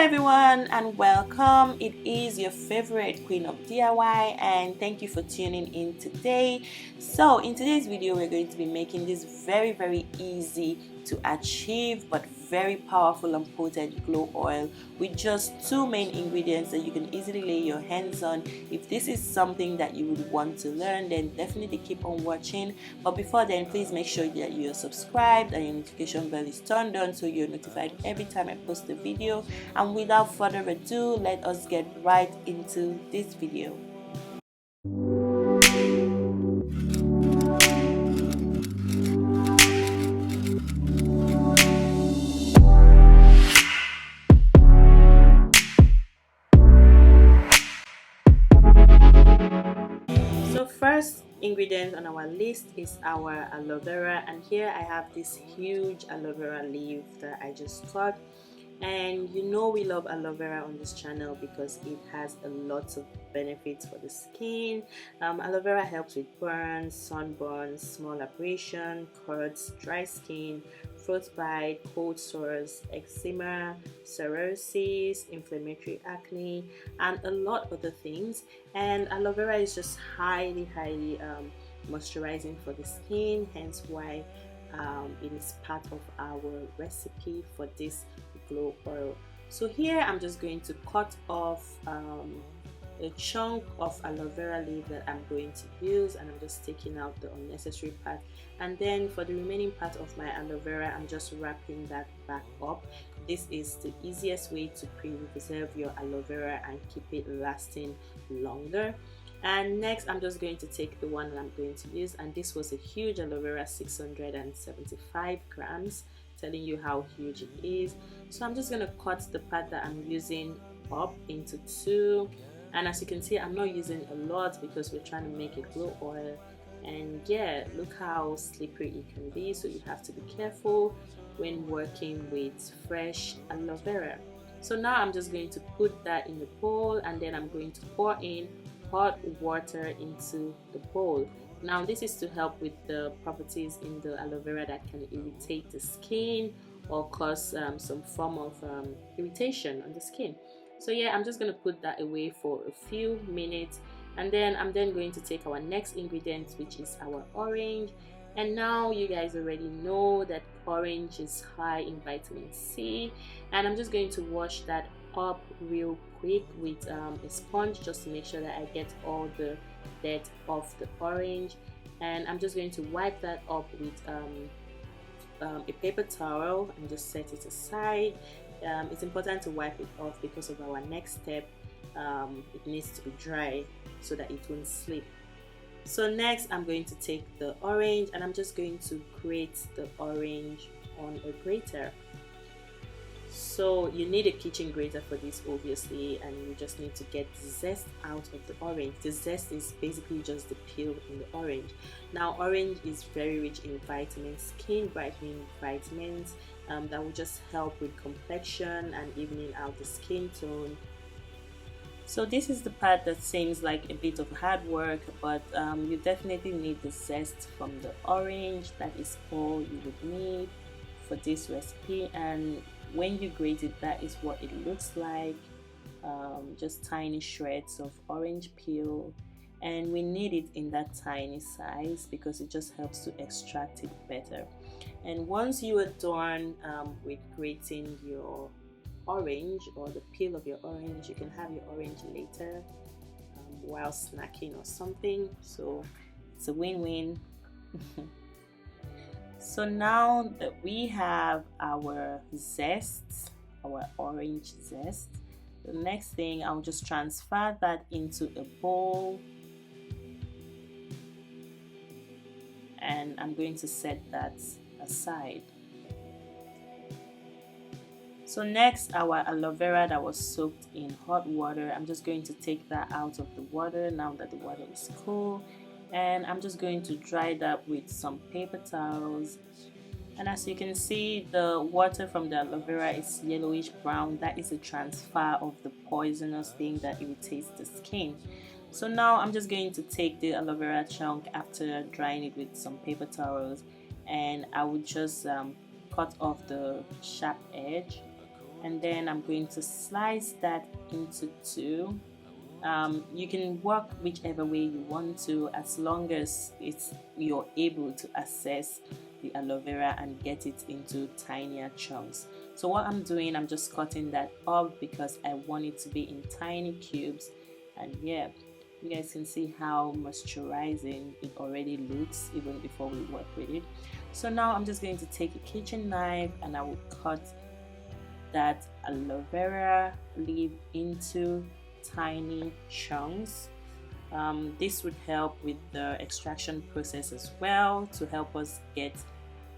everyone and welcome. It is your favorite queen of DIY and thank you for tuning in today. So in today's video we're going to be making this very easy to achieve but very powerful and potent glow oil with just two main ingredients that you can easily lay your hands on. If this is something that you would want to learn, then definitely keep on watching. But before then, please make sure that you're subscribed and your notification bell is turned on so you're notified every time I post a video. And without further ado, let us get right into this video. So first ingredient on our list is our aloe vera, and here I have this huge aloe vera leaf that I just cut. And you know we love aloe vera on this channel because it has a lot of benefits for the skin. Aloe vera helps with burns, sunburns, small abrasion, cuts, dry skin, frostbite, cold sores, eczema, psoriasis, inflammatory acne, and a lot of other things. And aloe vera is just highly moisturizing for the skin, hence why it is part of our recipe for this glow oil. So here I'm just going to cut off a chunk of aloe vera leaf that I'm going to use, and I'm just taking out the unnecessary part, and then for the remaining part of my aloe vera I'm just wrapping that back up. This is the easiest way to preserve your aloe vera and keep it lasting longer. And next I'm just going to take the one that I'm going to use, and this was a huge aloe vera, 675 grams, telling you how huge it is. So I'm just going to cut the part that I'm using up into two, and as you can see I'm not using a lot because we're trying to make a glow oil. And yeah, look how slippery it can be, so you have to be careful when working with fresh aloe vera. So now I'm just going to put that in the bowl, and then I'm going to pour in hot water into the bowl. Now this is to help with the properties in the aloe vera that can irritate the skin or cause some form of irritation on the skin. So yeah, I'm just going to put that away for a few minutes, and then I'm going to take our next ingredient, which is our orange. And now you guys already know that orange is high in vitamin C, and I'm just going to wash that up real quick with a sponge just to make sure that I get all the dirt off the orange. And I'm just going to wipe that up with a paper towel and just set it aside. It's important to wipe it off because of our next step. It needs to be dry so that it won't slip. So next I'm going to take the orange, and I'm just going to grate the orange on a grater. So you need a kitchen grater for this obviously, and you just need to get the zest out of the orange. The zest is basically just the peel in the orange. Now orange is very rich in vitamins, skin brightening vitamins that will just help with complexion and evening out the skin tone. So this is the part that seems like a bit of hard work, but you definitely need the zest from the orange. That is all you would need for this recipe. And when you grate it, that is what it looks like, just tiny shreds of orange peel, and we need it in that tiny size because it just helps to extract it better. And once you are done with grating your orange or the peel of your orange, you can have your orange later while snacking or something, so it's a win-win. So now that we have our zest, our orange zest, the next thing I'll just transfer that into a bowl, and I'm going to set that aside. So next, our aloe vera that was soaked in hot water, I'm just going to take that out of the water now that the water is cool, and I'm just going to dry that with some paper towels. And as you can see, the water from the aloe vera is yellowish brown. That is a transfer of the poisonous thing that irritates the skin. So now I'm just going to take the aloe vera chunk after drying it with some paper towels, and I would just cut off the sharp edge and then I'm going to slice that into two. You can work whichever way you want to, as long as you're able to access the aloe vera and get it into tinier chunks. So what I'm doing, I'm just cutting that up because I want it to be in tiny cubes. And yeah, you guys can see how moisturizing it already looks even before we work with it. So now I'm just going to take a kitchen knife and I will cut that aloe vera leaf into tiny chunks. This would help with the extraction process as well, to help us get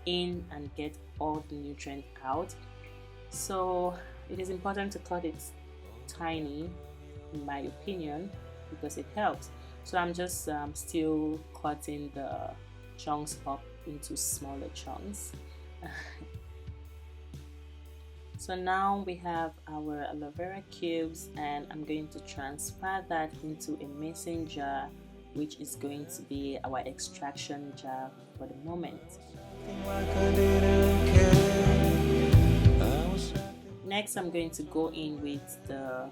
in and get all the nutrients out. So it is important to cut it tiny, in my opinion, because it helps. So I'm just still cutting the chunks up into smaller chunks. So now we have our aloe vera cubes, and I'm going to transfer that into a mason jar, which is going to be our extraction jar for the moment. Next, I'm going to go in with the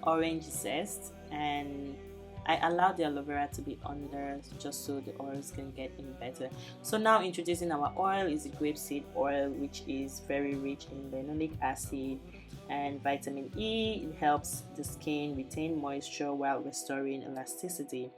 orange zest, and I allow the aloe vera to be under just so the oils can get in better. So now introducing our oil is the grapeseed oil, which is very rich in linoleic acid and vitamin E. It helps the skin retain moisture while restoring elasticity.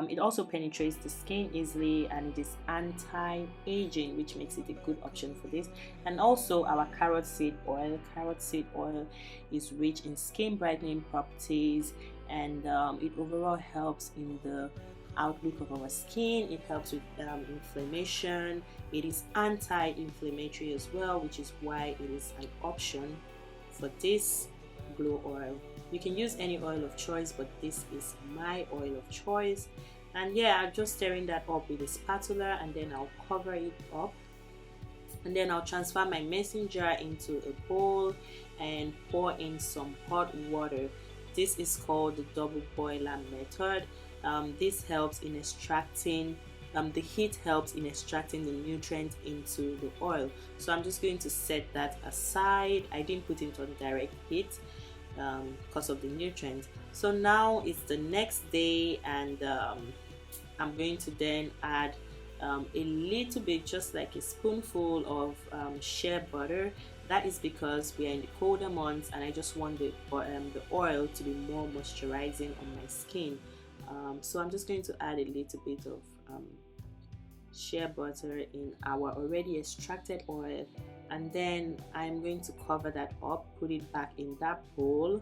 It also penetrates the skin easily, and it is anti-aging, which makes it a good option for this. And also our carrot seed oil. Carrot seed oil is rich in skin brightening properties, and it overall helps in the outlook of our skin. It helps with inflammation. It is anti-inflammatory as well, which is why it is an option for this glow oil. You can use any oil of choice, but this is my oil of choice. And yeah, I'm just stirring that up with a spatula, and then I'll cover it up, and then I'll transfer my mason jar into a bowl and pour in some hot water. This is called the double boiler method. This helps in extracting the heat helps in extracting the nutrients into the oil. So I'm just going to set that aside. I didn't put it on direct heat because of the nutrients. So now it's the next day, and I'm going to then add a little bit, just like a spoonful of shea butter. That is because we are in the colder months, and I just want the oil to be more moisturizing on my skin. So I'm just going to add a little bit of shea butter in our already extracted oil, and then I'm going to cover that up, put it back in that bowl,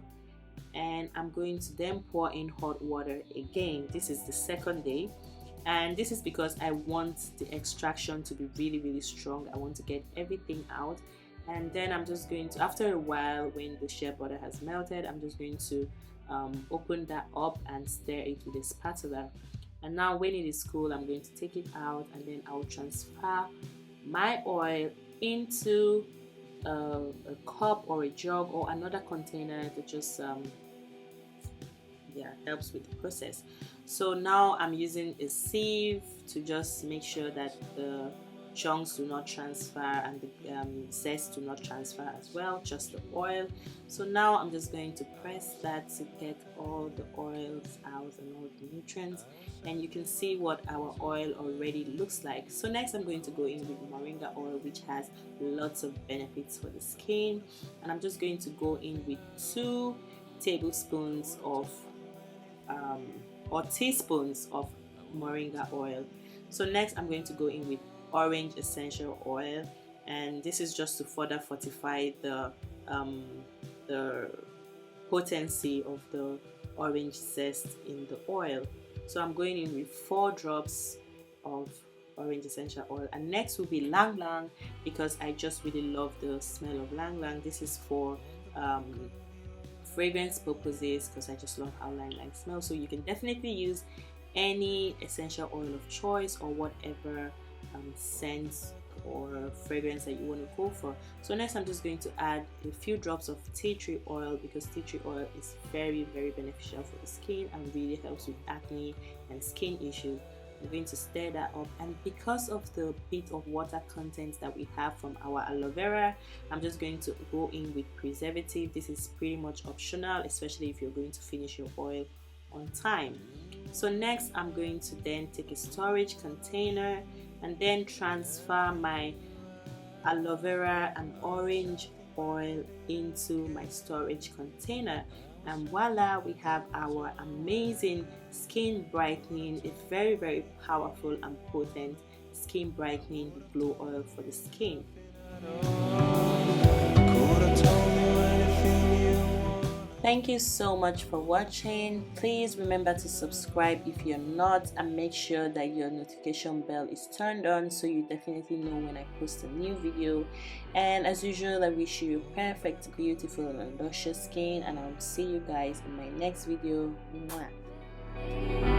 and I'm going to then pour in hot water again. This is the second day, and this is because I want the extraction to be really strong. I want to get everything out. And then I'm just going to, after a while, when the shea butter has melted, I'm just going to open that up and stir it with a spatula. And now when it is cool, I'm going to take it out, and then I'll transfer my oil into a cup or a jug or another container that just helps with the process. So now I'm using a sieve to just make sure that the chunks do not transfer and the zest do not transfer as well, just the oil. So now I'm just going to press that to get all the oils out and all the nutrients, and you can see what our oil already looks like. So next I'm going to go in with moringa oil, which has lots of benefits for the skin, and I'm just going to go in with 2 tablespoons of or teaspoons of moringa oil. So next I'm going to go in with orange essential oil, and this is just to further fortify the potency of the orange zest in the oil. So I'm going in with 4 drops of orange essential oil, and next will be ylang ylang, because I just really love the smell of ylang ylang. This is for fragrance purposes, because I just love how ylang ylang smells. So you can definitely use any essential oil of choice, or whatever scent or fragrance that you want to go for. So next I'm just going to add a few drops of tea tree oil, because tea tree oil is very beneficial for the skin and really helps with acne and skin issues. I'm going to stir that up, and because of the bit of water content that we have from our aloe vera, I'm just going to go in with preservative. This is pretty much optional, especially if you're going to finish your oil on time. So next I'm going to then take a storage container and then transfer my aloe vera and orange oil into my storage container, and voila, we have our amazing skin brightening. It's very powerful and potent skin brightening glow oil for the skin. Thank you so much for watching. Please remember to subscribe if you're not, and make sure that your notification bell is turned on so you definitely know when I post a new video. And as usual, I wish you perfect, beautiful and luscious skin, and I'll see you guys in my next video. Mwah.